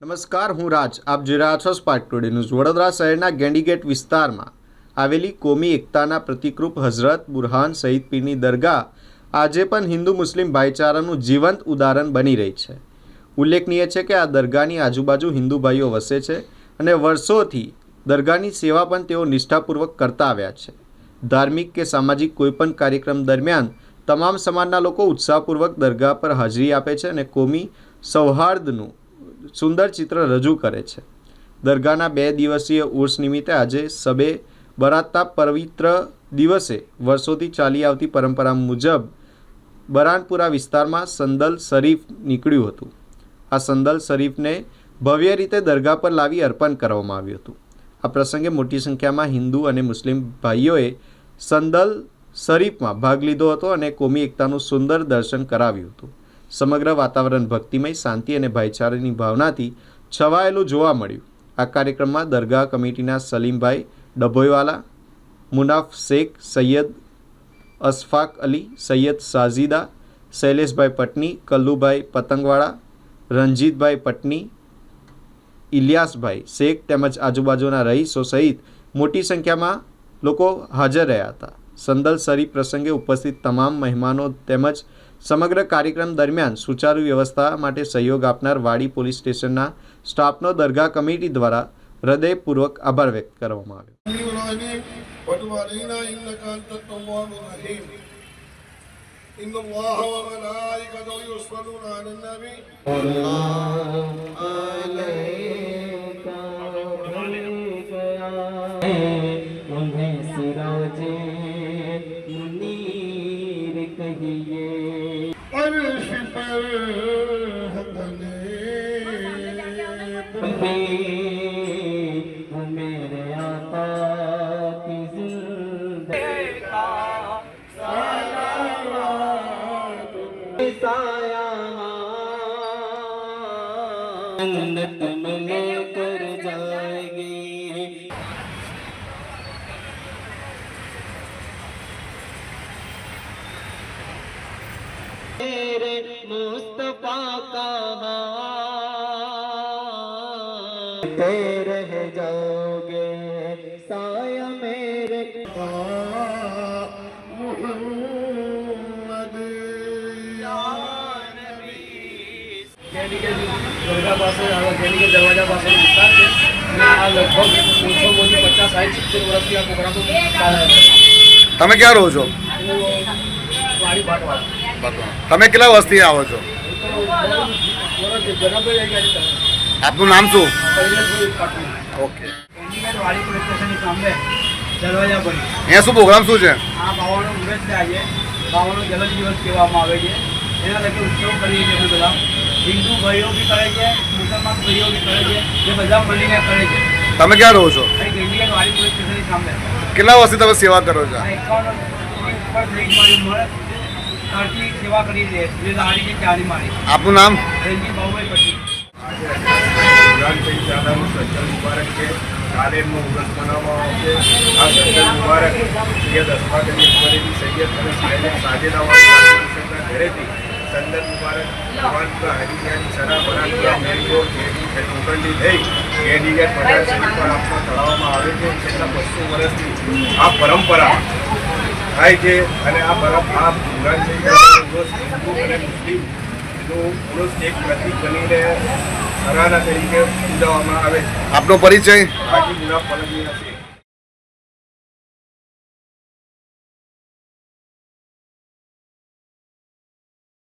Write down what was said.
નમસ્કાર, હું રાજ. આપ જોઈ રહ્યા છો સ્પાર્ક ટુડે ન્યૂઝ. વડોદરા શહેરના ગેંડીગેટ વિસ્તારમાં આવેલી કોમી એકતાના પ્રતિકરૂપ હઝરત બુરહાન શહીદ પીરની દરગાહ આજે પણ હિન્દુ મુસ્લિમ ભાઈચારાનું જીવંત ઉદાહરણ બની રહી છે. ઉલ્લેખનીય છે કે આ દરગાહની આજુબાજુ હિન્દુ ભાઈઓ વસે છે અને વર્ષોથી દરગાહની સેવા પણ તેઓ નિષ્ઠાપૂર્વક કરતા આવ્યા છે. ધાર્મિક કે સામાજિક કોઈપણ કાર્યક્રમ દરમિયાન તમામ સમાજના લોકો ઉત્સાહપૂર્વક દરગાહ પર હાજરી આપે છે અને કોમી સૌહાર્દનું સુંદર ચિત્ર રજૂ કરે છે. દરગાહના 2 દિવસીય ઉર્સ નિમિત્તે આજે શબે બરાતના પવિત્ર દિવસે વર્ષોથી ચાલી આવતી પરંપરા મુજબ બરાનપુરા વિસ્તારમાં સંદલ શરીફ નીકળ્યું હતું. આ સંદલ શરીફને ભવ્ય રીતે દરગાહ પર લાવી અર્પણ કરવામાં આવ્યું હતું. આ પ્રસંગે મોટી સંખ્યામાં હિન્દુ અને મુસ્લિમ ભાઈઓએ સંદલ શરીફમાં ભાગ લીધો હતો અને કોમી એકતાનું સુંદર દર્શન કરાવ્યું હતું. સમગ્ર વાતાવરણ ભક્તિમય, શાંતિ અને ભાઈચારાની ભાવનાથી છવાયેલું જોવા મળ્યું. આ કાર્યક્રમમાં દરગાહ કમિટીના સલીમભાઈ ડભોઈવાલા, મુનાફ શેખ, સૈયદ અશફાક અલી, સૈયદ સાજીદા, શૈલેષભાઈ પટની, કલ્લુભાઈ પતંગવાળા, રણજીતભાઈ પટની, ઇલિયાસભાઈ શેખ તેમજ આજુબાજુના રહીશો સહિત મોટી સંખ્યામાં લોકો હાજર રહ્યા હતા. સંદલ શરીફ પ્રસંગે ઉપસ્થિત તમામ મહેમાનો તેમજ સમગ્ર કાર્યક્રમ દરમિયાન સુચારુ વ્યવસ્થા માટે સહયોગ આપનાર વાડી પોલીસ સ્ટેશનના સ્ટાફનો દરગાહ કમિટી દ્વારા હૃદયપૂર્વક આભાર વ્યક્ત કરવામાં जन्नत में लेकर जाएगी. मेरे मुस्तफा का ते रह जाओगे साया मेरे દરગાહ પાસે ગેંડીગેટ દરવાજા પાસે વિસ્તાર છે અને આ લગભગ 50-60-70 વર્ષથી આ પ્રોગ્રામ ચાલે છે. તમે ક્યાં રહો છો? વાડી બાટવાળા. તમે કેટલા વર્ષથી આવો છો? આપનું નામ શું? ઓકે. ગેંડીગેટ વાડી પોલીસ સ્ટેશનની સામે દરવાજા પર અહીંયા શું પ્રોગ્રામ શું છે? આ બાવાનો ઉમેશ છે. આજે બાવાનો જન્મ દિવસ કહેવામાં આવે છે. એના લગે ઉત્સવ કરીએ છીએ અમે બધા. હિન્દુ ભાઈઓ બી કરે છે, મુસલમાન ભાઈઓ બી કરે છે, જે બધા મળીને કરે છે. તમે ક્યાં રહો છો? અહીં ગેંડીગેટ વાડી પોલીસ સ્ટેશનની સામે. કેટલા વર્ષથી તમે સેવા કરો છો? 51 ઉપર થઈ મારી મળે ત્યારથી સેવા કરી છે. જે દાડી છે ચારી મારી. આપનું નામ? રણજી ભાઉભાઈ પટેલ. મુબારક છે. કાલે એમનો ઉર્સ મનાવવામાં આવશે. આ સંદલ મુબારક સૈયદ અશફાક અલી અકબરેની સૈયદ અને સાજેદાવાળા ઘરેથી સંદલ મુબારક ભગવાનપુરા હરિયાની સરા બરાનપુરા મેલગો ઉકંડી થઈ ગેંડીગેટ પટેલ શરીફ પર આપમાં ચડાવવામાં આવે છે. છેલ્લા 200 વર્ષથી આ પરંપરા થાય છે અને આ બુરહાન શહીદ હિન્દુ અને મુસ્લિમનું પુરુષ એક પ્રતિક બનીને સરાહના તરીકે ઉજવવામાં આવે છે. આપનો પરિચય? હાજી મુનાફ પલંગી હશે.